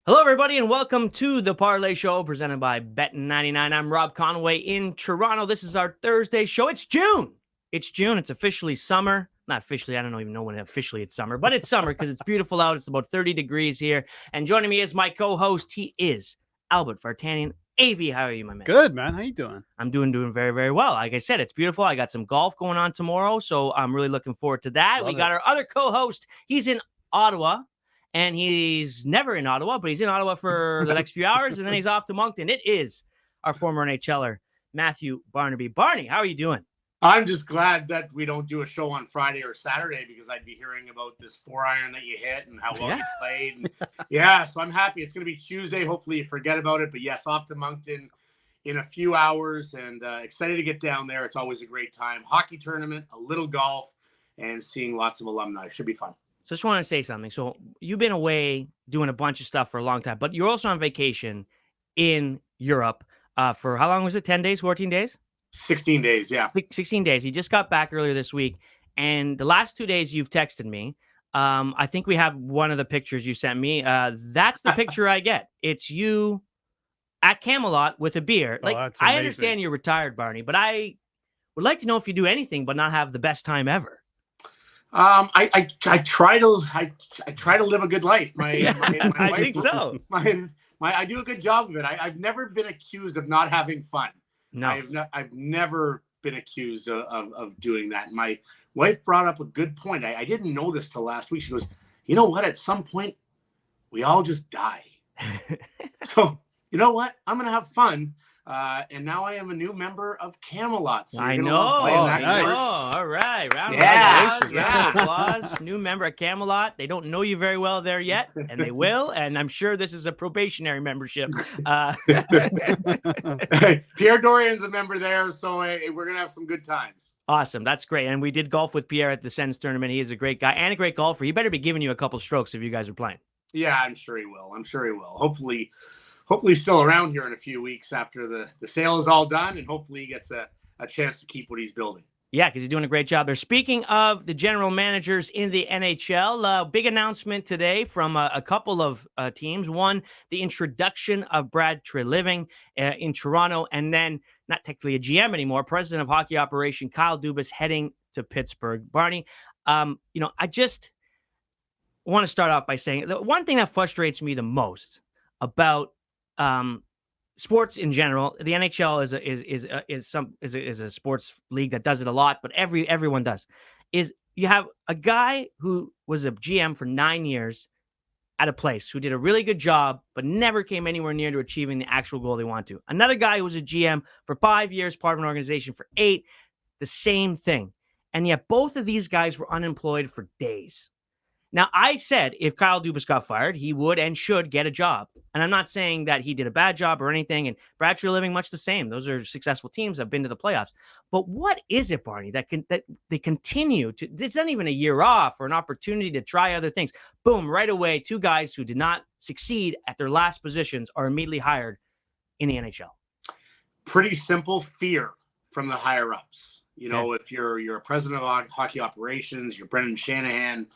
Hello, everybody, and welcome to the Parlay Show presented by Bet99. I'm Rob Conway in Toronto. This is our Thursday show. It's June. It's June. It's officially summer. Not officially. I don't even know when officially it's summer, but it's summer because it's beautiful out. It's about 30 degrees here. And joining me is my co-host. He is Albert Vartanian. AV, how are you, my man? Good, man. How you doing? I'm doing very, very well. Like I said, it's beautiful. I got some golf going on tomorrow, so I'm really looking forward to that. We got our other co-host. He's in Ottawa. And he's never in Ottawa, but he's in Ottawa for the next few hours, and then he's off to Moncton. It is our former NHLer, Matthew Barnaby. Barney, how are you doing? I'm just glad that we don't do a show on Friday or Saturday because I'd be hearing about this 4-iron that you hit and how well you played. And so I'm happy. It's going to be Tuesday. Hopefully you forget about it. But yes, off to Moncton in a few hours and excited to get down there. It's always a great time. Hockey tournament, a little golf, and seeing lots of alumni. Should be fun. So I just want to say something. So you've been away doing a bunch of stuff for a long time, but you're also on vacation in Europe for how long was it? 10 days, 14 days? 16 days, yeah. 16 days. You just got back earlier this week. And the last 2 days you've texted me. I think we have one of the pictures you sent me. That's the picture I get. It's you at Camelot with a beer. Like, I understand you're retired, Barney, but I would like to know if you do anything but not have the best time ever. I try to live a good life. I think so. I do a good job of it. I've never been accused of not having fun. No, I've never been accused of doing that. My wife brought up a good point. I didn't know this till last week. She goes, you know what? At some point, we all just die. So you know what? I'm gonna have fun. And now I am a new member of Camelot. So I know. All right. Round of applause. New member of Camelot. They don't know you very well there yet, and they will. And I'm sure this is a probationary membership. Pierre Dorian's a member there, so we're going to have some good times. Awesome. That's great. And we did golf with Pierre at the Sens tournament. He is a great guy and a great golfer. He better be giving you a couple strokes if you guys are playing. Yeah, I'm sure he will. Hopefully he's still around here in a few weeks after the sale is all done, and hopefully he gets a chance to keep what he's building. Yeah, because he's doing a great job there. Speaking of the general managers in the NHL, big announcement today from a couple of teams. One, the introduction of Brad Treliving in Toronto, and then not technically a GM anymore, president of hockey operation Kyle Dubas heading to Pittsburgh. Barney, I just want to start off by saying the one thing that frustrates me the most about sports in general. The NHL is a sports league that does it a lot, but everyone does. Is you have a guy who was a GM for 9 years at a place who did a really good job, but never came anywhere near to achieving the actual goal they want to. Another guy who was a GM for 5 years, part of an organization for 8, the same thing. And yet both of these guys were unemployed for days. Now, I said if Kyle Dubas got fired, he would and should get a job. And I'm not saying that he did a bad job or anything. And Brad Treliving, much the same. Those are successful teams that have been to the playoffs. But what is it, Barney, that they continue to? It's not even a year off or an opportunity to try other things. Boom, right away, 2 guys who did not succeed at their last positions are immediately hired in the NHL. Pretty simple fear from the higher ups. If you're a president of hockey operations, you're Brendan Shanahan.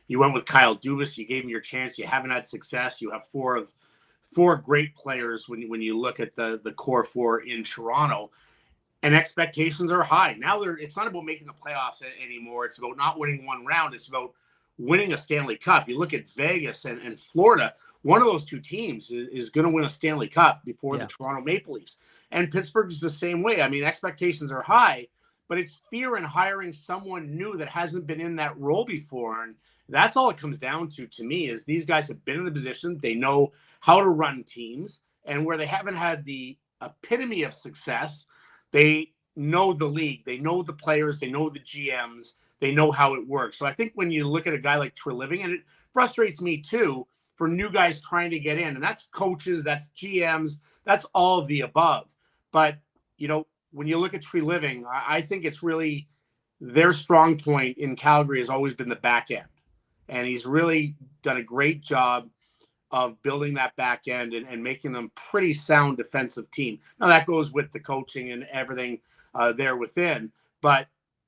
You went with Kyle Dubas. You gave him your chance. You haven't had success. You have 4 great players when you look at the core 4 in Toronto, and expectations are high. Now it's not about making the playoffs anymore. It's about not winning one round. It's about winning a Stanley Cup. You look at Vegas and Florida. One of those 2 teams is going to win a Stanley Cup before the Toronto Maple Leafs. And Pittsburgh is the same way. I mean, expectations are high, but it's fear in hiring someone new that hasn't been in that role before. And that's all it comes down to me, is these guys have been in the position. They know how to run teams, and where they haven't had the epitome of success, they know the league, they know the players, they know the GMs, they know how it works. So I think when you look at a guy like Treliving, and it frustrates me too for new guys trying to get in, and that's coaches, that's GMs, that's all of the above. But, when you look at Treliving, I think it's really their strong point in Calgary has always been the back end. And he's really done a great job of building that back end and making them pretty sound defensive team. Now that goes with the coaching and everything there within, but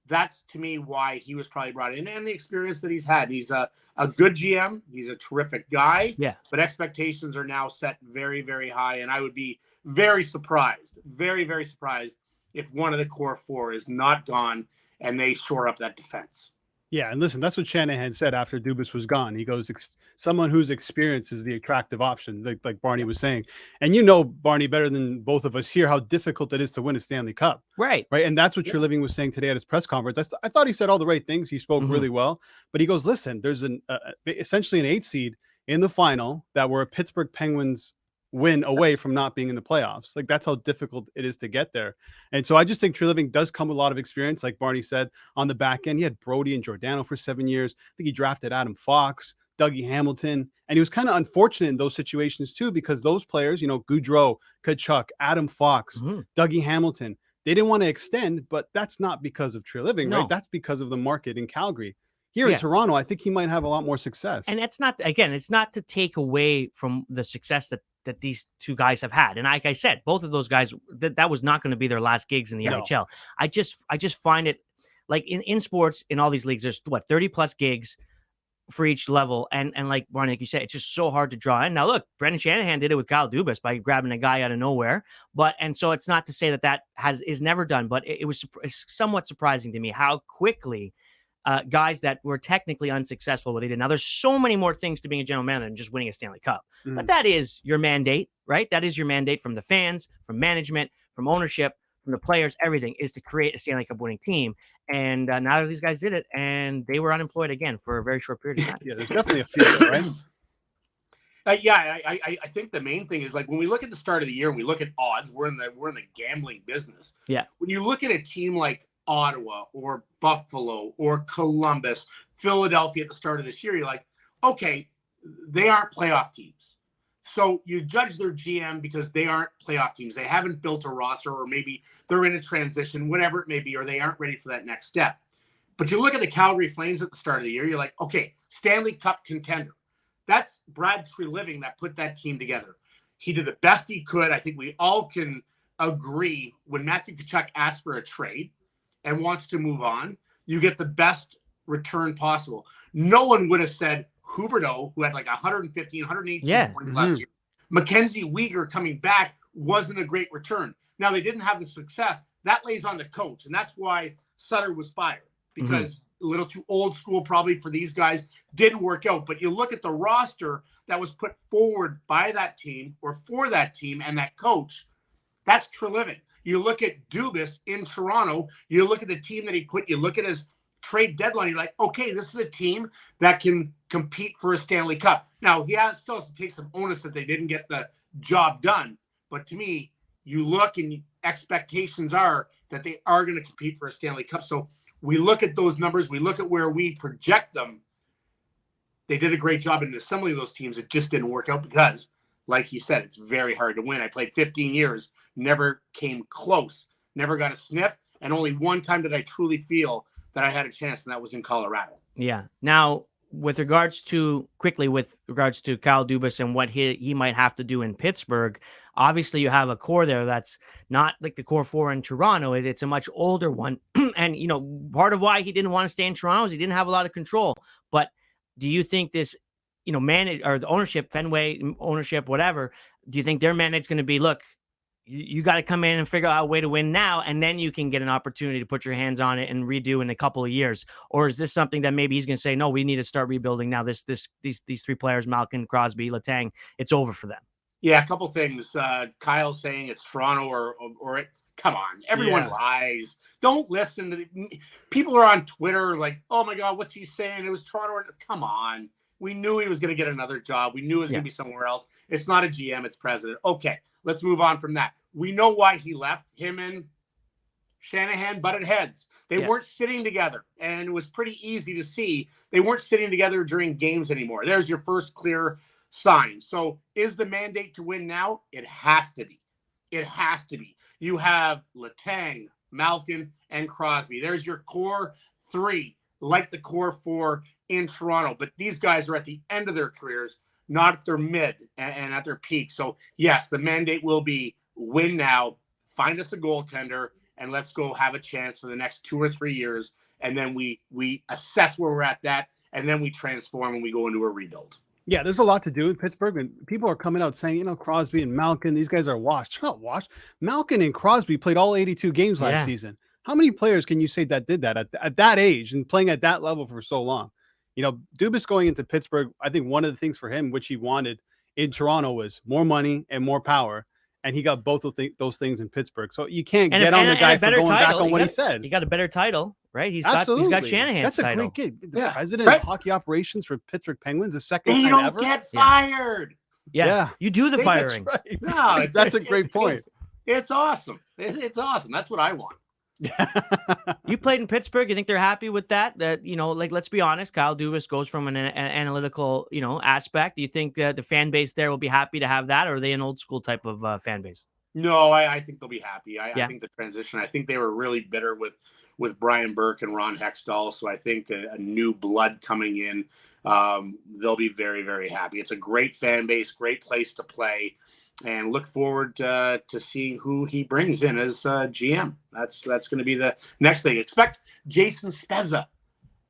that's to me why he was probably brought in, and the experience that he's had. He's a good GM. He's a terrific guy. Yeah. But expectations are now set very, very high. And I would be very surprised, very, very surprised if one of the core four is not gone and they shore up that defense. Yeah, and listen, that's what Shanahan said after Dubas was gone. He goes, someone whose experience is the attractive option, like Barney was saying. And you know, Barney, better than both of us here, how difficult it is to win a Stanley Cup. Right. And that's what Treliving was saying today at his press conference. I thought he said all the right things. He spoke really well. But he goes, listen, there's essentially an 8 seed in the final that were a Pittsburgh Penguins win away from not being in the playoffs. Like, that's how difficult it is to get there. And so I just think Treliving does come with a lot of experience. Like Barney said, on the back end, he had Brody and Giordano for 7 years. I think he drafted Adam Fox, Dougie Hamilton, and he was kind of unfortunate in those situations too, because those players, you know, Goudreau, Kachuk, Adam Fox, Dougie Hamilton, they didn't want to extend, but that's not because of Treliving, right? That's because of the market in Calgary. Here in Toronto, I think he might have a lot more success. And it's not, again, it's not to take away from the success that these two guys have had. And like I said, both of those guys, that was not going to be their last gigs in the NHL. I just find it like in sports, in all these leagues, there's 30 plus gigs for each level. And like Barney, like you said, it's just so hard to draw in. Now, look, Brendan Shanahan did it with Kyle Dubas by grabbing a guy out of nowhere. And so it's not to say that is never done, but it was somewhat surprising to me how quickly guys that were technically unsuccessful what they did. Now, there's so many more things to being a general manager than just winning a Stanley Cup. But that is your mandate, right? That is your mandate from the fans, from management, from ownership, from the players. Everything is to create a Stanley Cup winning team. And now these guys did it, and they were unemployed again for a very short period of time. Yeah, there's definitely a feeling, right? I think the main thing is, like, when we look at the start of the year and we look at odds, we're in the gambling business. Yeah. When you look at a team like Ottawa or Buffalo or Columbus, Philadelphia at the start of this year, you're like, okay, they aren't playoff teams. So you judge their GM because they aren't playoff teams. They haven't built a roster, or maybe they're in a transition, whatever it may be, or they aren't ready for that next step. But you look at the Calgary Flames at the start of the year, you're like, okay, Stanley Cup contender. That's Brad Treliving that put that team together. He did the best he could. I think we all can agree when Matthew Tkachuk asked for a trade and wants to move on, you get the best return possible. No one would have said Huberdeau, who had like 115, 118 points last year. Mackenzie Weegar coming back wasn't a great return. Now, they didn't have the success. That lays on the coach, and that's why Sutter was fired, because a little too old school probably for these guys, didn't work out. But you look at the roster that was put forward by that team or for that team and that coach, that's Treliving. You look at Dubas in Toronto, you look at the team that he put, you look at his trade deadline, you're like, okay, this is a team that can compete for a Stanley Cup. Now, he still has to take some onus that they didn't get the job done. But to me, you look and expectations are that they are going to compete for a Stanley Cup. So we look at those numbers, we look at where we project them. They did a great job in assembling those teams. It just didn't work out because, like he said, it's very hard to win. I played 15 years, never came close, never got a sniff. And only one time did I truly feel that I had a chance, and that was in Colorado. Yeah. Now, with regards to Kyle Dubas and what he might have to do in Pittsburgh, obviously you have a core there that's not like the core four in Toronto. It's a much older one. And, you know, part of why he didn't want to stay in Toronto is he didn't have a lot of control. But do you think this, you know, the ownership, Fenway ownership, whatever, do you think their mandate's going to be, look, you got to come in and figure out a way to win now, and then you can get an opportunity to put your hands on it and redo in a couple of years? Or is this something that maybe he's going to say, no, we need to start rebuilding now? These three players, Malkin, Crosby, Letang, it's over for them. Yeah, a couple things. Kyle saying it's Toronto or it. Come on, everyone lies. Don't listen to people are on Twitter like, oh my God, what's he saying? It was Toronto. Come on. We knew he was going to get another job. We knew it was going to be somewhere else. It's not a GM, it's president. Okay, let's move on from that. We know why he left. Him and Shanahan butted heads. They weren't sitting together, and it was pretty easy to see they weren't sitting together during games anymore. There's your first clear sign. So is the mandate to win now? It has to be. It has to be. You have Letang, Malkin, and Crosby. There's your core three, like the core four in Toronto. But these guys are at the end of their careers, not at their mid and at their peak. So, yes, the mandate will be win now, find us a goaltender, and let's go have a chance for the next 2 or 3 years. And then we assess where we're at that, and then we transform and we go into a rebuild. Yeah, there's a lot to do in Pittsburgh, and people are coming out saying, Crosby and Malkin, these guys are washed. They're not washed. Malkin and Crosby played all 82 games last season. How many players can you say that did that at that age and playing at that level for so long? Dubas going into Pittsburgh, I think one of the things for him, which he wanted in Toronto, was more money and more power. And he got both of those things in Pittsburgh. So you can't get on the guy for going back on what he said. He got a better title, right? He's Absolutely. got Shanahan's title. That's a great gig. The president of hockey operations for Pittsburgh Penguins, the second they time don't ever. get fired. Yeah. You do the firing. That's right. No, that's a great point. It's awesome. It's awesome. That's what I want. You played in Pittsburgh. You think they're happy with that? That let's be honest. Kyle Dubas goes from an analytical, aspect. Do you think the fan base there will be happy to have that, or are they an old school type of fan base? No, I think they'll be happy. I think the transition. I think they were really bitter with Brian Burke and Ron Hextall. So I think a new blood coming in, they'll be very, very happy. It's a great fan base, great place to play, and look forward to seeing who he brings in as GM. That's going to be the next thing. Expect Jason Spezza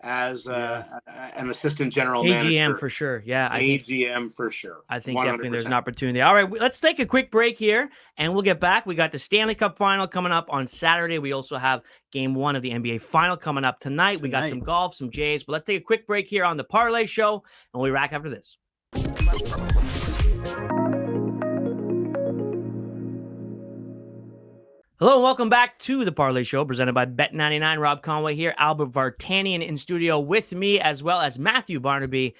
as an assistant general manager. AGM for sure. Yeah. AGM for sure. I think 100%. definitely there's an opportunity. All right, let's take a quick break here and we'll get back. We got the Stanley Cup final coming up on Saturday. We also have game 1 of the NBA final coming up tonight. We got some golf, some Jays, but let's take a quick break here on the Parlay Show and we'll be back after this. Hello and welcome back to the Parlay Show presented by Bet99. Rob Conway here, Albert Vartanian in studio with me, as well as Matthew Barnaby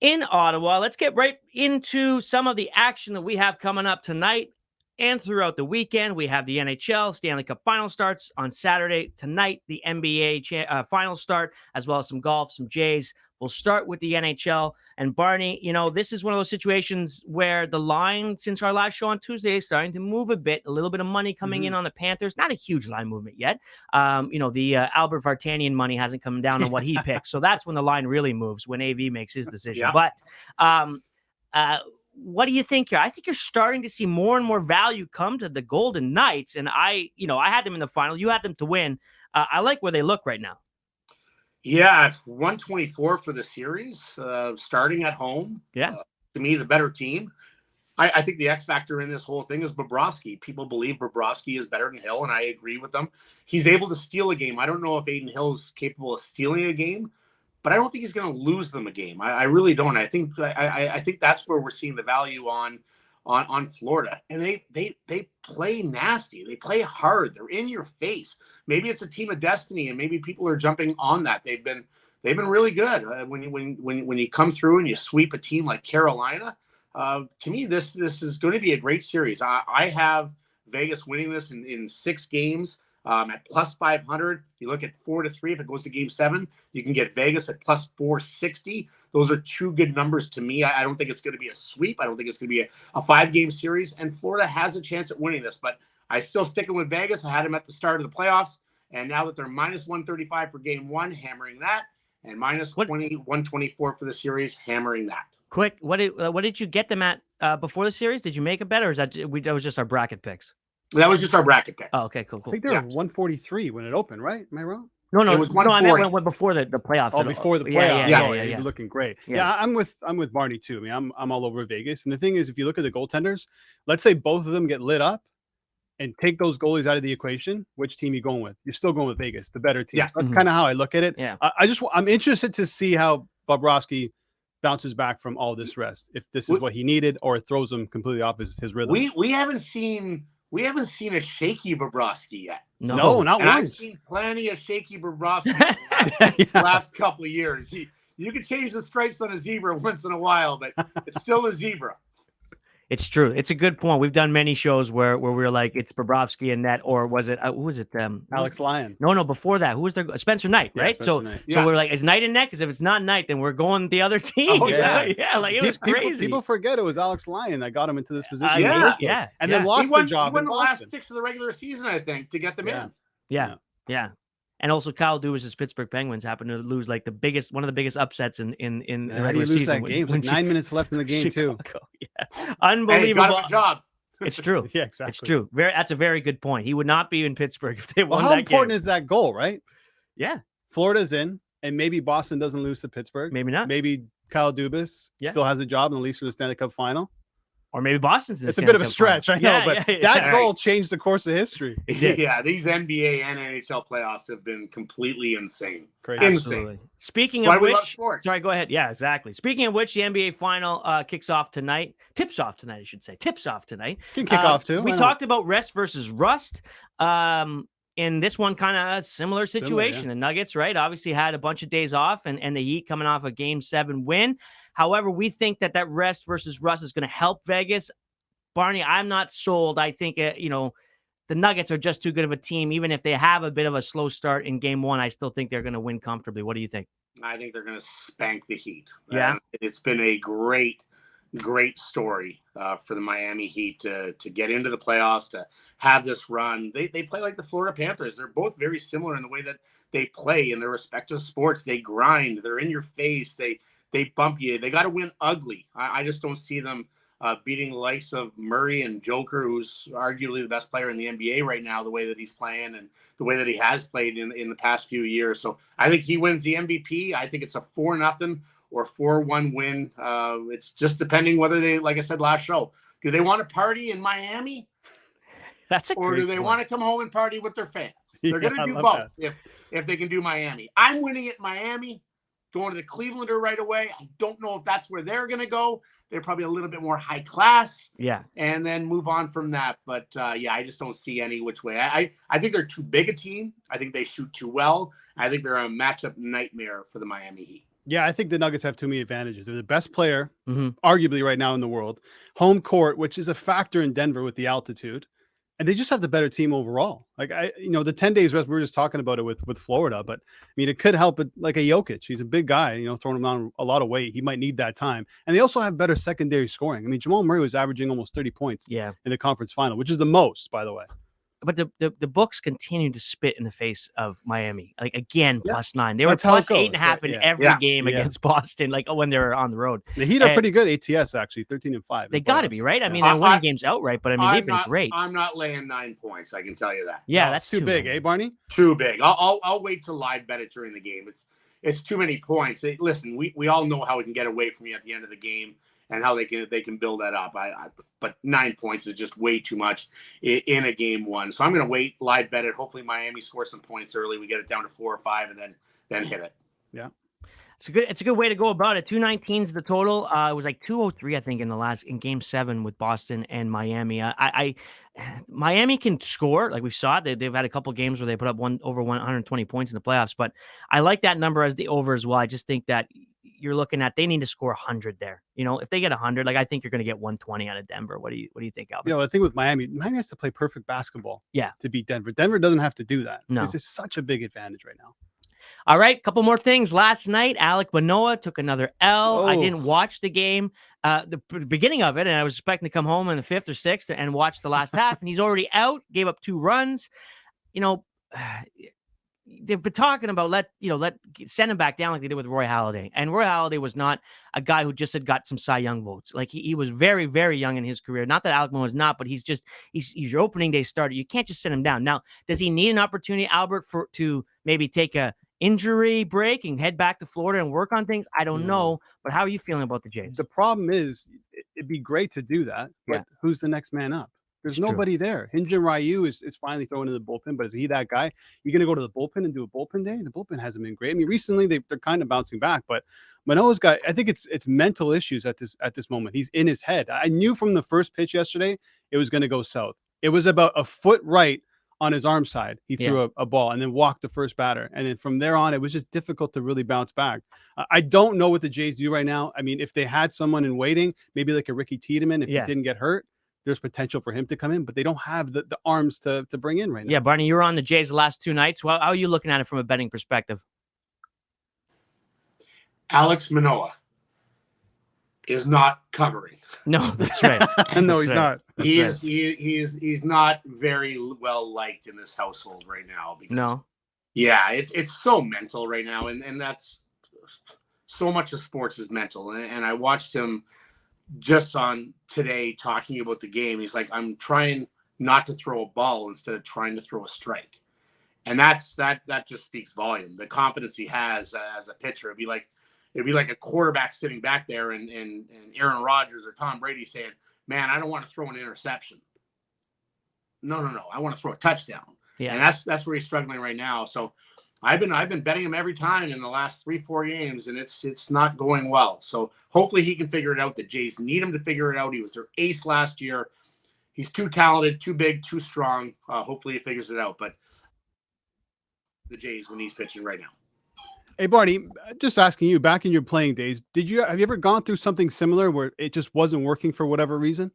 in Ottawa. Let's get right into some of the action that we have coming up tonight and throughout the weekend. We have the NHL Stanley Cup final starts on Saturday. Tonight, the NBA final start, as well as some golf, some Jays. We'll start with the NHL. And Barney, this is one of those situations where the line since our last show on Tuesday is starting to move a bit, a little bit of money coming in on the Panthers. Not a huge line movement yet. The Albert Vartanian money hasn't come down on what he picks. So that's when the line really moves, when AV makes his decision. Yeah. But what do you think here? I think you're starting to see more and more value come to the Golden Knights. And I had them in the final. You had them to win. I like where they look right now. Yeah, 124 for the series, starting at home. Yeah. To me, the better team. I think the X factor in this whole thing is Bobrovsky. People believe Bobrovsky is better than Hill, and I agree with them. He's able to steal a game. I don't know if Aiden Hill's capable of stealing a game, but I don't think he's going to lose them a game. I really don't. I think that's where we're seeing the value on Florida. And they play nasty. They play hard. They're in your face. Maybe it's a team of destiny, and maybe people are jumping on that. They've been really good. When you come through and you sweep a team like Carolina, to me this is going to be a great series. I have Vegas winning this in 6 games at plus 500. You look at 4-3. If it goes to game 7, you can get Vegas at plus 460. Those are 2 good numbers to me. I don't think it's going to be a sweep. I don't think it's going to be a 5-game series, and Florida has a chance at winning this, but I still sticking with Vegas. I had them at the start of the playoffs, and now that they're minus 135 for game 1, hammering that, and minus 124 for the series, hammering that. Quick, what did you get them at before the series? Did you make a bet, or that was just our bracket picks? That was just our bracket picks. Oh, okay, cool. I think they were 143 when it opened, right? Am I wrong? No, it was I meant when before the playoffs. Oh, before the playoffs. Yeah. You're looking great. Yeah, I'm with Barney too. I mean, I'm all over Vegas. And the thing is, if you look at the goaltenders, let's say both of them get lit up and take those goalies out of the equation, which team you going with? You're still going with Vegas, the better team. Yeah. So that's kind of how I look at it. Yeah. I'm interested to see how Bobrovsky bounces back from all this rest. If this is what he needed, or it throws him completely off his rhythm. We haven't seen a shaky Bobrovsky yet. No, not and once. I've seen plenty of shaky Bobrovsky in the last couple of years. You can change the stripes on a zebra once in a while, but it's still a zebra. It's true. It's a good point. We've done many shows where we're like, it's Bobrovsky and net, or was it, who was it? Alex Lyon. No, before that. Who was there? Spencer Knight, right? Spencer Knight. So we're like, is Knight in net? Because if it's not Knight, then we're going the other team. Oh, yeah. Like it was crazy. People forget it was Alex Lyon that got him into this position. Yeah. And then lost the job. He won in the Boston. last 6 of the regular season, I think, to get them in. Yeah. And also, Kyle Dubas' Pittsburgh Penguins happened to lose like one of the biggest upsets in the How do you regular lose season. that game? Like 9 minutes left in the game, Chicago. too. Yeah. Unbelievable. Hey, got him a job. It's true. Yeah, exactly. It's true. That's a very good point. He would not be in Pittsburgh if they Well, won how that important game. is that goal, right? Yeah, Florida's in, and maybe Boston doesn't lose to Pittsburgh. maybe not. Maybe Kyle Dubas still has a job, and at least for the Stanley Cup final. Or maybe Boston's in the It's a Stanley bit of a Cup stretch, final. I know, but that goal changed the course of history. Yeah, these NBA and NHL playoffs have been completely insane. Crazy. Absolutely. Insane. Speaking Why of we love which, sports. sorry, go ahead. Yeah, exactly. Speaking of which, the NBA final kicks off tonight. Tips off tonight, I should say. Tips off tonight. Can kick off too. We talked about rest versus rust. In this one, kind of a similar situation. The Nuggets, right, obviously had a bunch of days off, and the Heat coming off a Game 7 win. However, we think that rest versus rust is going to help Vegas. Barney, I'm not sold. I think, the Nuggets are just too good of a team. Even if they have a bit of a slow start in Game 1, I still think they're going to win comfortably. What do you think? I think they're going to spank the Heat. Yeah. It's been a great story for the Miami Heat to get into the playoffs, to have this run. They play like the Florida Panthers. They're both very similar in the way that they play in their respective sports. They grind. They're in your face. They bump you. They got to win ugly. I just don't see them beating the likes of Murray and Joker, who's arguably the best player in the NBA right now, the way that he's playing and the way that he has played in the past few years. So I think he wins the MVP. I think it's a 4-0 or 4-1 win. It's just depending whether they, like I said last show, do they want to party in Miami? Or do they want to come home and party with their fans? They're going to do both if they can do Miami. I'm winning it in Miami, going to the Clevelander right away. I don't know if that's where they're going to go. They're probably a little bit more high class. Yeah. And then move on from that. But, I just don't see any which way. I think they're too big a team. I think they shoot too well. I think they're a matchup nightmare for the Miami Heat. Yeah, I think the Nuggets have too many advantages. They're the best player, arguably right now in the world. Home court, which is a factor in Denver with the altitude. And they just have the better team overall. Like the 10 days rest, we were just talking about it with Florida, but I mean, it could help it like a Jokic. He's a big guy, throwing him on a lot of weight. He might need that time. And they also have better secondary scoring. I mean, Jamal Murray was averaging almost 30 points in the conference final, which is the most, by the way. But the books continue to spit in the face of Miami. Like, again, +9. They were That's how it plus 8.5 goes. in every game against Boston, like when they were on the road. The Heat are pretty good ATS, actually, 13-5. They got to be, right? I mean, they're winning games outright, but I mean, they've been great. I'm not laying 9 points. I can tell you that. Yeah, no, that's too big, Barney? Too big. I'll wait to live bet it during the game. It's too many points. Listen, we all know how it can get away from you at the end of the game and how they can build that up. But 9 points is just way too much in a game one. So I'm going to wait, live bet it. Hopefully Miami scores some points early. We get it down to 4 or 5 and then hit it. Yeah. It's a good way to go about it. 219 is the total. It was like 203, I think, in Game 7 with Boston and Miami. Miami can score, like we saw. They've had a couple games where they put up over 120 points in the playoffs, but I like that number as the over as well. I just think that you're looking at they need to score 100 there. If they get 100, like I think you're going to get 120 out of Denver. What do you think, Albert? The thing with Miami has to play perfect basketball. To beat Denver. Denver doesn't have to do that. No, this is such a big advantage right now. All right, couple more things. Last night, Alek Manoah took another L. I didn't watch the game, the beginning of it, and I was expecting to come home in the 5th or 6th and watch the last half, and he's already out, gave up 2 runs. They've been talking about send him back down like they did with Roy Halladay. And Roy Halladay was not a guy who just had got some Cy Young votes. Like he was very, very young in his career. Not that Alek Manoah is not, but he's your opening day starter. You can't just send him down. Now, does he need an opportunity, Albert, to maybe take a injury break and head back to Florida and work on things? I don't know, but how are you feeling about the Jays? The problem is it'd be great to do that, but who's the next man up? There's nobody there. Hinjin Ryu is finally throwing in the bullpen, but is he that guy? You're going to go to the bullpen and do a bullpen day? The bullpen hasn't been great. I mean, recently they're kind of bouncing back, but Manoah's got, I think it's mental issues at this moment. He's in his head. I knew from the first pitch yesterday it was going to go south. It was about a foot right on his arm side. He threw a ball and then walked the first batter. And then from there on, it was just difficult to really bounce back. I don't know what the Jays do right now. I mean, if they had someone in waiting, maybe like a Ricky Tiedemann, if he didn't get hurt, there's potential for him to come in, but they don't have the arms to bring in right now. Yeah, Barney, you were on the Jays the last 2 nights. Well, how are you looking at it from a betting perspective? Alek Manoah is not covering. No, that's right. No, he's not. He's not very well liked in this household right now. Because, it's so mental right now, and that's so much of sports is mental. And I watched him just on today talking about the game. He's like, I'm trying not to throw a ball instead of trying to throw a strike. And that just speaks volume. The confidence he has as a pitcher. It'd be like a quarterback sitting back there and Aaron Rodgers or Tom Brady saying, man, I don't want to throw an interception. No. I want to throw a touchdown. Yeah. And that's where he's struggling right now. So I've been betting him every time in the last 3-4 games, and it's not going well. So hopefully he can figure it out. The Jays need him to figure it out. He was their ace last year. He's too talented, too big, too strong. Hopefully he figures it out. But the Jays when he's pitching right now. Hey, Barney, just asking you, back in your playing days, have you ever gone through something similar where it just wasn't working for whatever reason?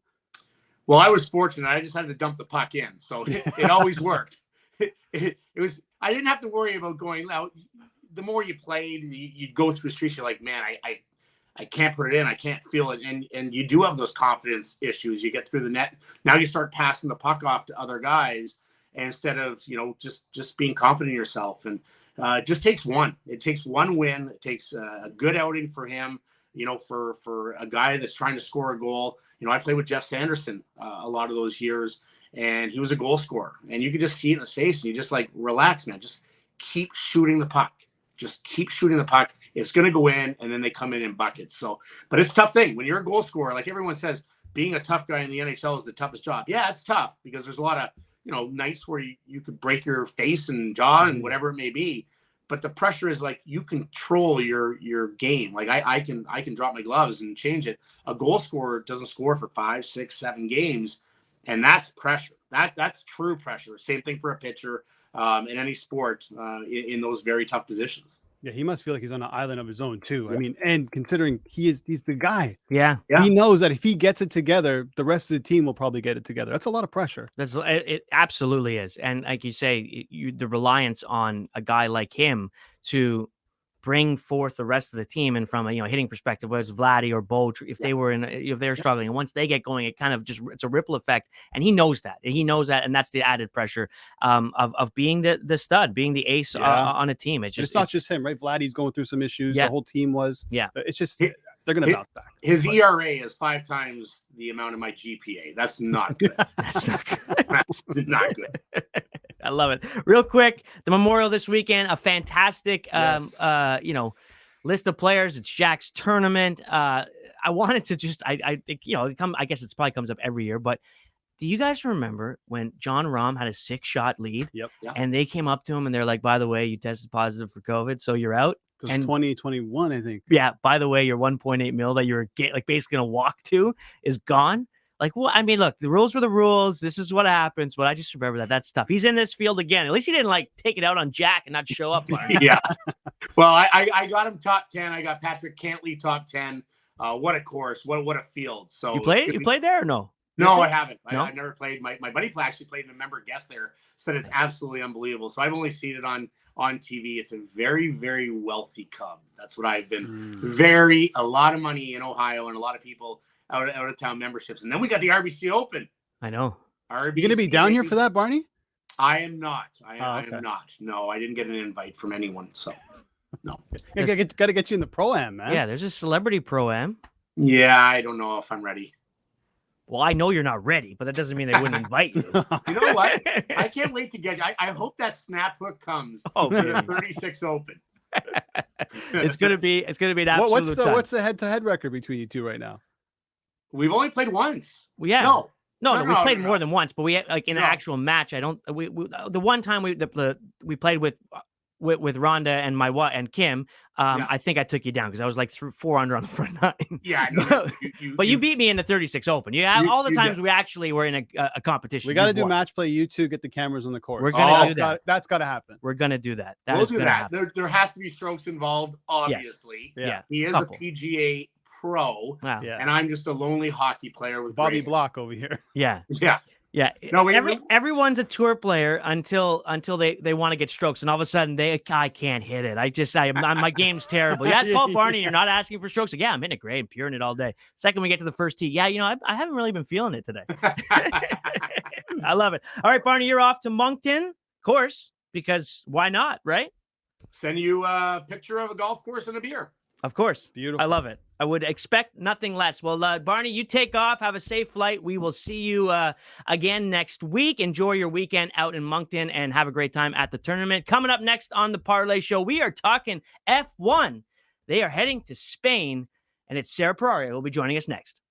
Well, I was fortunate. I just had to dump the puck in, so it always worked. It was. I didn't have to worry about going out. The more you played, you'd go through the streets. You're like, man, I can't put it in. I can't feel it. And you do have those confidence issues. You get through the net. Now you start passing the puck off to other guys instead of, just being confident in yourself. And it just takes one. It takes one win. It takes a good outing for him, for a guy that's trying to score a goal. I played with Jeff Sanderson a lot of those years, and he was a goal scorer. And you could just see it in his face, and you just like, relax, man. Just keep shooting the puck. Just keep shooting the puck. It's going to go in, and then they come in buckets. So, but it's a tough thing. When you're a goal scorer, like everyone says, being a tough guy in the NHL is the toughest job. Yeah, it's tough because there's a lot of, nights where you could break your face and jaw and whatever it may be. But the pressure is like you control your game. Like I can drop my gloves and change it. A goal scorer doesn't score for 5, 6, 7 games, and that's pressure. That's true pressure. Same thing for a pitcher in any sport in those very tough positions. Yeah, he must feel like he's on an island of his own too. Yeah. I mean, and considering he's the guy. Yeah. He knows that if he gets it together, the rest of the team will probably get it together. That's a lot of pressure. It absolutely is. And like you say, the reliance on a guy like him to bring forth the rest of the team, and from a hitting perspective, whether it's Vladdy or Bo, if they're struggling, and once they get going, it kind of it's a ripple effect. And he knows that, and that's the added pressure of being the stud, being the ace on a team. It's not just him, right? Vladdy's going through some issues. Yeah. The whole team was. Yeah, it's just they're gonna bounce back. His ERA is 5 times the amount of my GPA. That's not good. That's not good. That's not good. I love it. Real quick, the Memorial this weekend, a fantastic, list of players. It's Jack's tournament. I wanted to just, I think, I guess it probably comes up every year, but do you guys remember when John Rahm had a 6-shot lead? Yep. And they came up to him and they're like, by the way, you tested positive for COVID, so you're out. It was 2021, I think. Yeah. By the way, your 1.8 mil that you're basically going to walk to is gone. Like, well, I mean, look, the rules were the rules. This is what happens. But I just remember that. That's tough. He's in this field again. At least he didn't take it out on Jack and not show up. Yeah. Well, I got him top 10. I got Patrick Cantley top 10. What a course. What a field. So you played there or no? No, I haven't. No? I've never played. My buddy actually played and a member guest there. Said it's absolutely unbelievable. So I've only seen it on TV. It's a very, very wealthy club. That's what I've been. A lot of money in Ohio and a lot of people out of town memberships. And then we got the RBC Open. I know. You going to be down here for that, Barney? I am not. I okay. am not. No, I didn't get an invite from anyone. So, no. Got to get you in the Pro-Am, man. Yeah, there's a celebrity Pro-Am. Yeah, I don't know if I'm ready. Well, I know you're not ready, but that doesn't mean they wouldn't invite you. You know what? I can't wait to get you. I hope that snap hook comes for the 36 Open. It's gonna be an absolute time. What's the head-to-head record between you two right now? We've only played once. No, we played more than once, but we had, in an actual match. We the one time we played with Rhonda and Kim. I think I took you down because I was like 4 under on the front 9. Yeah, no, but you beat me in the 36 Open. All the times we actually were in a competition. We got to do match play. You two get the cameras on the court. We're gonna do that. That's got to happen. We're gonna do that. We'll do that. There has to be strokes involved, obviously. Yes. Yeah. He is a PGA pro, and I'm just a lonely hockey player with Bobby Block over here. Yeah. Yeah. No, everyone's a tour player until they want to get strokes, and all of a sudden I can't hit it. My game's terrible. You ask Paul Barney, you're not asking for strokes. Like, yeah, I'm hitting it great, I'm puring it all day. Second, we get to the first tee. Yeah, I haven't really been feeling it today. I love it. All right, Barney, you're off to Moncton, of course, because why not, right? Send you a picture of a golf course and a beer. Of course. Beautiful. I love it. I would expect nothing less. Well, Barney, you take off. Have a safe flight. We will see you again next week. Enjoy your weekend out in Moncton and have a great time at the tournament. Coming up next on the Parlay Show, we are talking F1. They are heading to Spain, and it's Sarah Ferrari who will be joining us next.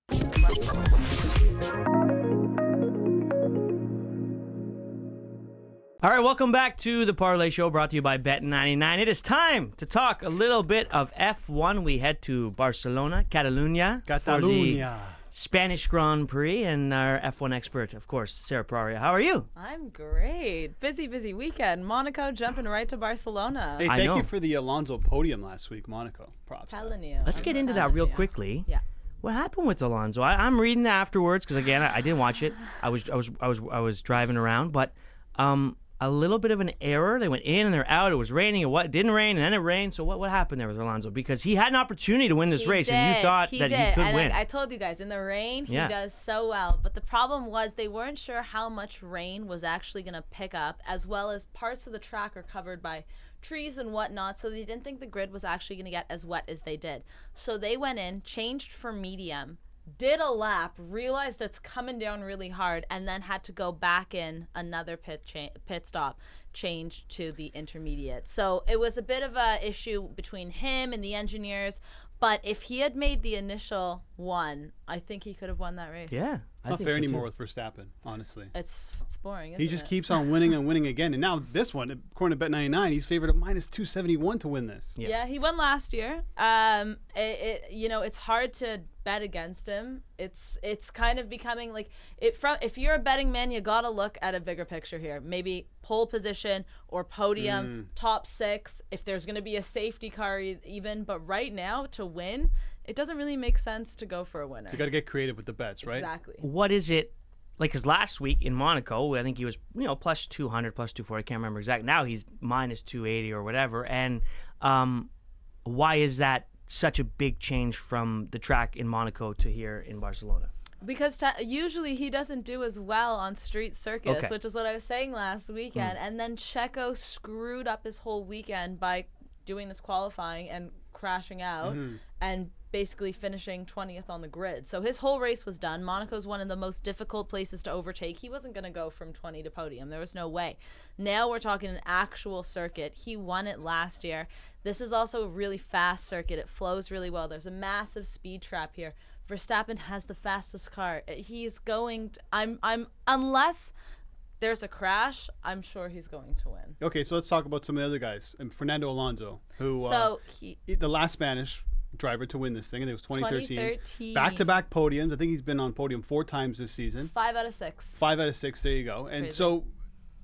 All right, welcome back to the Parlay Show, brought to you by Bet99. It is time to talk a little bit of F1. We head to Barcelona, Catalunya, for the Spanish Grand Prix, and our F1 expert, of course, Sarah Ferrari. How are you? I'm great. Busy weekend. Monaco jumping right to Barcelona. Hey, thank you for the Alonso podium last week, Monaco. Props. Telling you. Let's get into that real quickly. Yeah. What happened with Alonso? I'm reading afterwards because again, I didn't watch it. I was driving around, but a little bit of an error. They went in and they're out. It was raining. It didn't rain, and then it rained. So what happened there with Alonso? Because he had an opportunity to win this race, and you thought that he could win. I told you guys, in the rain, he does so well. But the problem was they weren't sure how much rain was actually going to pick up, as well as parts of the track are covered by trees and whatnot, so they didn't think the grid was actually going to get as wet as they did. So they went in, changed for medium, did a lap, realized it's coming down really hard, and then had to go back in another pit stop, change to the intermediate. So it was a bit of a issue between him and the engineers, but if he had made the initial one, I think he could have won that race. Yeah. It's not fair anymore with Verstappen, honestly. It's boring, isn't He just keeps on winning and winning again. And now this one, according to Bet99, he's favored at minus 271 to win this. Yeah, he won last year. It's hard to bet against him. It's kind of becoming like if you're a betting man, you gotta look at a bigger picture here. Maybe pole position or podium, top 6. If there's gonna be a safety car, even. But right now, to win, it doesn't really make sense to go for a winner. You got to get creative with the bets, right? Exactly. What is it like? Because last week in Monaco, I think he was plus 200, plus 240. I can't remember exactly. Now he's minus 280 or whatever. And why is that such a big change from the track in Monaco to here in Barcelona? Because usually he doesn't do as well on street circuits, which is what I was saying last weekend. And then Checo screwed up his whole weekend by doing this qualifying and crashing out and basically finishing 20th on the grid. So his whole race was done. Monaco's one of the most difficult places to overtake. He wasn't going to go from 20 to podium. There was no way. Now we're talking an actual circuit. He won it last year. This is also a really fast circuit. It flows really well. There's a massive speed trap here. Verstappen has the fastest car. He's going unless there's a crash, I'm sure he's going to win. Okay, so let's talk about some of the other guys. And Fernando Alonso, who the last Spanish driver to win this thing. I think it was 2013. Back-to-back podiums. I think he's been on podium 4 times this season. 5 out of 6. 5 out of 6. There you go. And Crazy. so,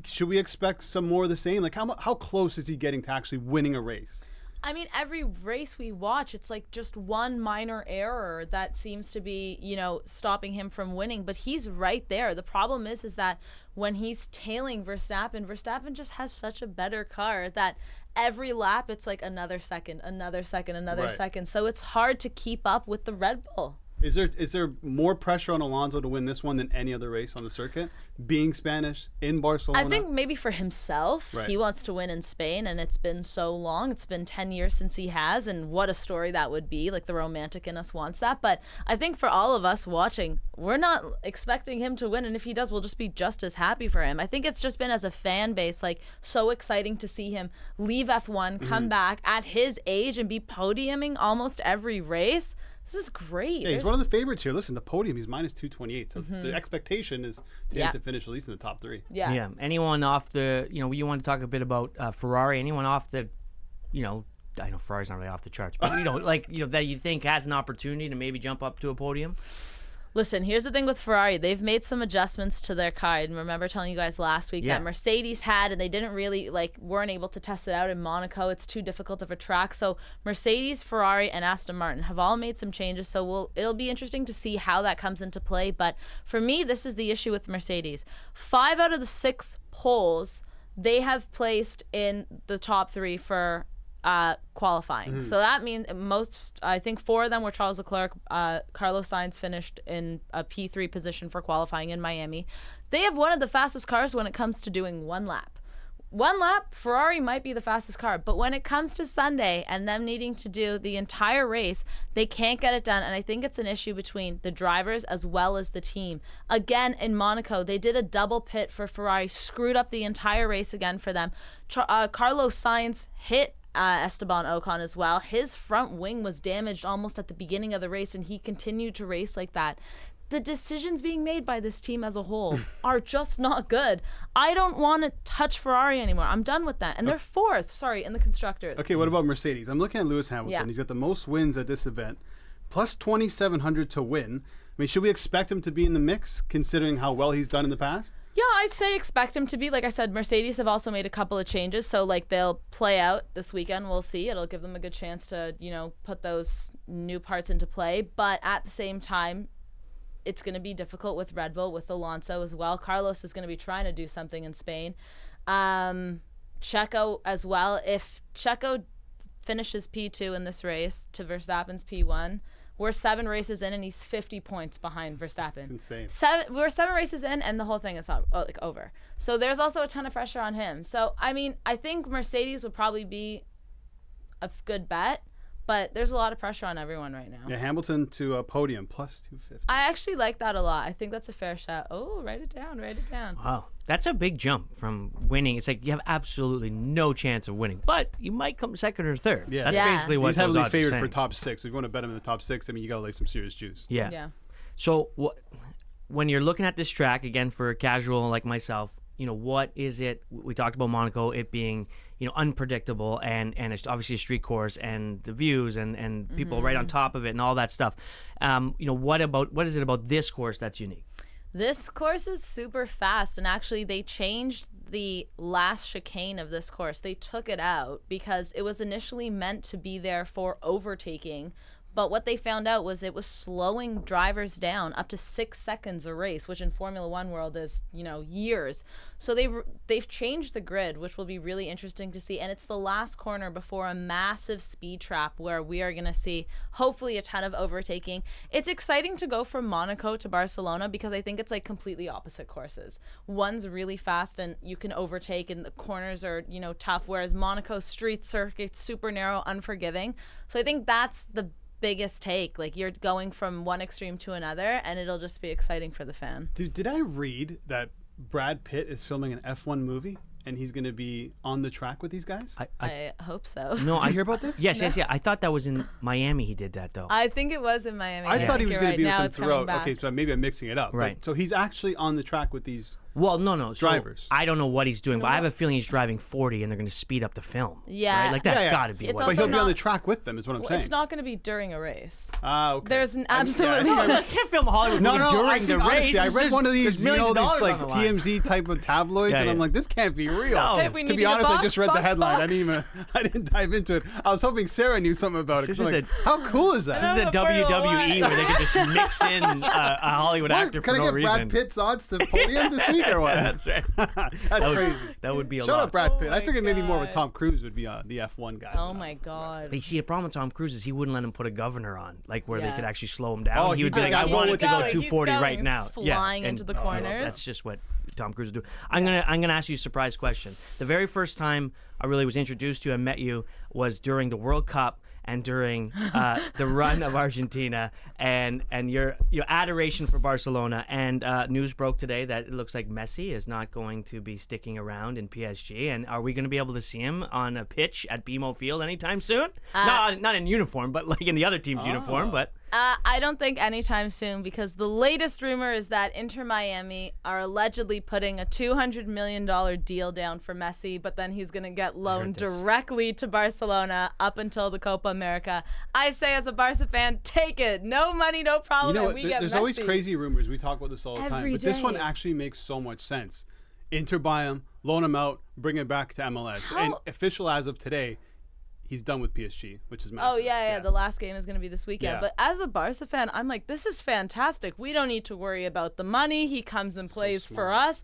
should we expect some more of the same? Like, how close is he getting to actually winning a race? I mean, every race we watch, it's like just one minor error that seems to be, stopping him from winning. But he's right there. The problem is that when he's tailing Verstappen just has such a better car that every lap it's like another second. So it's hard to keep up with the Red Bull. Is there more pressure on Alonso to win this one than any other race on the circuit? Being Spanish in Barcelona? I think maybe for himself, he wants to win in Spain, and it's been so long. It's been 10 years since he has, and what a story that would be. Like, the romantic in us wants that. But I think for all of us watching, we're not expecting him to win, and if he does, we'll just be just as happy for him. I think it's just been, as a fan base, like, so exciting to see him leave F1, come back at his age and be podiuming almost every race. This is great. Yeah, he's one of the favorites here. Listen, the podium, he's minus 228. So the expectation is for him to finish at least in the top 3. Yeah. Anyone off the, you want to talk a bit about Ferrari? Anyone off the, I know Ferrari's not really off the charts, but that you think has an opportunity to maybe jump up to a podium? Listen, here's the thing with Ferrari. They've made some adjustments to their car. And remember telling you guys last week that Mercedes had, and they didn't really, weren't able to test it out in Monaco. It's too difficult of a track. So Mercedes, Ferrari, and Aston Martin have all made some changes. So it'll be interesting to see how that comes into play. But for me, this is the issue with Mercedes. 5 out of the 6 poles, they have placed in the top 3 for qualifying. So that means I think 4 of them were Charles Leclerc. Carlos Sainz finished in a P3 position for qualifying in Miami. They have one of the fastest cars when it comes to doing one lap. one lap, Ferrari might be the fastest car, but when it comes to Sunday and them needing to do the entire race, they can't get it done. And I think it's an issue between the drivers as well as the team. Again, in Monaco, they did a double pit for Ferrari, screwed up the entire race again for them. Carlos Sainz hit Esteban Ocon as well. His front wing was damaged almost at the beginning of the race, and he continued to race like that. The decisions being made by this team as a whole are just not good. I don't want to touch Ferrari anymore. I'm done with that. And they're fourth, in the constructors. Okay, what about Mercedes? I'm looking at Lewis Hamilton. Yeah. He's got the most wins at this event, plus 2,700 to win. I mean, should we expect him to be in the mix, considering how well he's done in the past? Yeah, I'd say expect him to be. Like I said, Mercedes have also made a couple of changes. So, they'll play out this weekend. We'll see. It'll give them a good chance to, put those new parts into play. But at the same time, it's going to be difficult with Red Bull, with Alonso as well. Carlos is going to be trying to do something in Spain. Checo as well. If Checo finishes P2 in this race to Verstappen's P1, we're 7 races in and he's 50 points behind Verstappen. It's insane. We're 7 races in and the whole thing is over. So there's also a ton of pressure on him. So, I think Mercedes would probably be a good bet. But there's a lot of pressure on everyone right now. Yeah, Hamilton to a podium, plus 250. I actually like that a lot. I think that's a fair shot. Oh, write it down. Wow. That's a big jump from winning. It's like you have absolutely no chance of winning, but you might come second or third. Yeah. That's basically what he's those heavily odds are favored saying. for top 6. If you want to bet him in the top 6, you got to lay some serious juice. Yeah. So when you're looking at this track, again, for a casual like myself, what is it? We talked about Monaco, it being, unpredictable and it's obviously a street course and the views and people right on top of it and all that stuff. What is it about this course that's unique? This course is super fast, and actually they changed the last chicane of this course. They took it out because it was initially meant to be there for overtaking. But what they found out was it was slowing drivers down up to 6 seconds a race, which in Formula One world is, years. So they've changed the grid, which will be really interesting to see. And it's the last corner before a massive speed trap where we are going to see hopefully a ton of overtaking. It's exciting to go from Monaco to Barcelona because I think it's completely opposite courses. One's really fast and you can overtake and the corners are, tough, whereas Monaco's street circuit's super narrow, unforgiving. So I think that's the biggest take. You're going from one extreme to another, and it'll just be exciting for the fan. Dude, did I read that Brad Pitt is filming an F1 movie and he's going to be on the track with these guys? I hope so. No, Did you hear about this? Yes. I thought that was in Miami. He did that though. I think it was in Miami. I thought he was going to be with now them it's coming throughout. back. Okay, so maybe I'm mixing it up. Right. So he's actually on the track with these. Well, no. Drivers. So I don't know what he's doing, but I have a feeling he's driving 40 and they're going to speed up the film. Yeah. Right? That's Yeah. got to be It's what But also he'll be on not- the track with them, is what I'm saying. It's not going to be during a race. Okay. There's an I absolute think I can't film a Hollywood movie I during think, the honestly, race. I read one of these, these TMZ type of tabloids, Yeah, and I'm yeah. like, this can't be real. No. Hey, we To need be to get honest, I box, just read the box, headline. box. I didn't dive into it. I was hoping Sarah knew something about it. 'cause I'm This like, is how cool is that? I This is the know, Formula WWE One. where they can just mix in a Hollywood What? actor Can for I no get reason. Brad Pitt's odds to podium this week or what? That's right. That's crazy. That would be a Shout lot. out Brad Pitt. Oh I my figured maybe more of a God. Tom Cruise would be the F1 guy. Oh my God. They see a problem with Tom Cruise is he wouldn't let him put a governor on, where they Yeah. could actually slow him down. Oh, he would he'd be be like, like, I "I'm want it going, to go he's 240 going, right he's now. flying into the corners. That's just what Tom Cruise would do. I'm gonna ask you a surprise question. The very first time I really was introduced to you and met you was during the World Cup and during the run of Argentina and your adoration for Barcelona. And news broke today that it looks like Messi is not going to be sticking around in PSG. And are we going to be able to see him on a pitch at BMO Field anytime soon? Not in uniform, but in the other team's uniform. But I don't think anytime soon, because the latest rumor is that Inter Miami are allegedly putting a $200 million deal down for Messi, but then he's going to get loaned this. directly to Barcelona up until the Copa America. I say, as a Barca fan, take it. No money, no problem. You know and what? we get There's Messi. always crazy rumors. We talk about this all the time. Every But this one day. actually makes so much sense. Inter buy him, loan him out, bring him back to MLS. And official as of today, he's done with PSG, which is massive. Oh, yeah. The last game is going to be this weekend. Yeah. But as a Barca fan, I'm like, this is fantastic. We don't need to worry about the money. He comes and plays for us.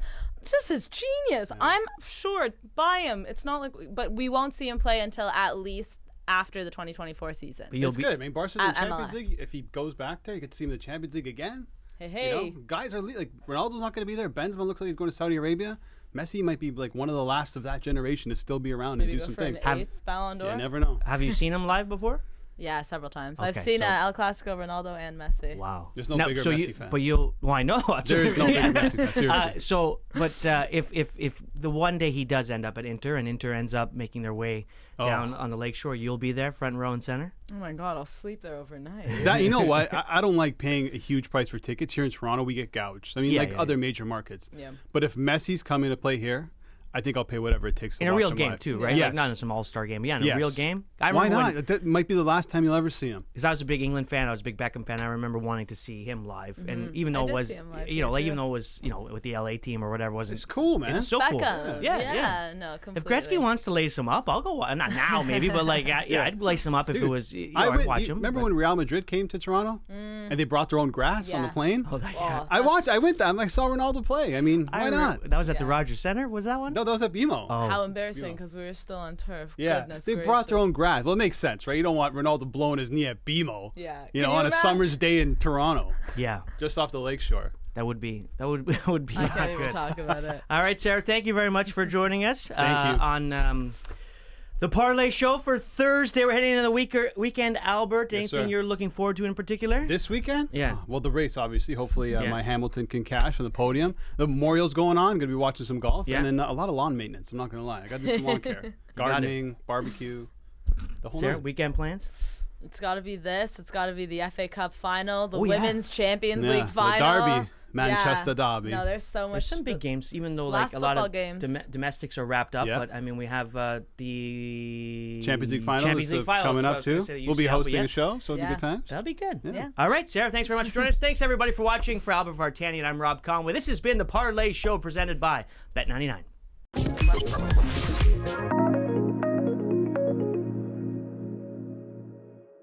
This is genius. Yeah. I'm sure. Buy him. It's not but we won't see him play until at least after the 2024 season. you'll It's be good. I mean, Barca's in At the Champions MLS. League. If he goes back there, you could see him in the Champions League again. Hey. You know, guys are like Ronaldo's not going to be there. Benzema looks like he's going to Saudi Arabia. Messi might be like one of the last of that generation to still be around Maybe and do go some for things. an 8th Ballon d'Or. You never know. Have you seen him live before? Yeah, several times. Okay, I've seen so- El Clasico, Ronaldo and Messi. Wow. There's no bigger Messi fan. But well, I know. There is no bigger Messi fan. Seriously. If the one day he does end up at Inter and Inter ends up making their way down on the lakeshore, you'll be there, front row and center. Oh my God, I'll sleep there overnight. That, you know what? I don't like paying a huge price for tickets. Here in Toronto, we get gouged. I mean, other major markets. Yeah. But if Messi's coming to play here, I think I'll pay whatever it takes to In a watch real him game live. too, right? Yes. Like not in some all-star game. Yeah, in a real game. I Why remember not? That might be the last time you'll ever see him. Because I was a big England fan, I was a big Beckham fan. I remember wanting to see him live, and even though I it did was, see him live you know, here, like too. even though it was, you know, with the LA team or whatever, wasn't. It's cool, man. It's so cool. Beckham. Yeah. No, If completely. Gretzky wants to lace him up, I'll go. Not now, maybe, but like, I'd lace him up if Dude, it was. You know, I'd watch him. Remember when Real Madrid came to Toronto and they brought their own grass on the Yeah. plane? Oh, yeah. I went there. I saw Ronaldo play. I mean, why not? That was at the Yeah. Rogers Center. Was that one? No, that was at BMO. Oh. How embarrassing, because we were still on turf. Yeah, Goodness they brought their gracious. own grass. Well, it makes sense, right? You don't want Ronaldo blowing his knee at BMO. Yeah. You Can know, on a imagine? summer's day in Toronto, Yeah, just off the lakeshore. that would be I not can't even good. talk about it. All right, Sarah, thank you very much for joining us. Thank you. On the Parlay Show for Thursday. We're heading into the weekend. Albert, Yes, anything sir. you're looking forward to in particular? This weekend? Yeah. Well, the race, obviously. Hopefully, Yeah. my Hamilton can cash on the podium. The Memorial's going on. Going to be watching some golf. Yeah. And then a lot of lawn maintenance. I'm not going to lie. I got to do some lawn care. Gardening, barbecue, the whole Sarah, night. weekend plans? It's got to be this. It's got to be the FA Cup final, the Oh, yeah. Women's Champions Yeah, League the final. Derby. Manchester Derby. No, there's so much. There's some big games, even though like last a lot of football games. domestics are wrapped up. Yeah. But I mean, we have the Champions League final Champions is League finals, coming so I up was gonna too. say the We'll be UCL, but hosting yeah. a show, so it'll be Yeah. good times. That'll be good. Yeah. All right, Sarah, thanks very much for joining us. Thanks, everybody, for watching. For Albert Vartanian, I'm Rob Conway. This has been the Parlay Show presented by Bet99.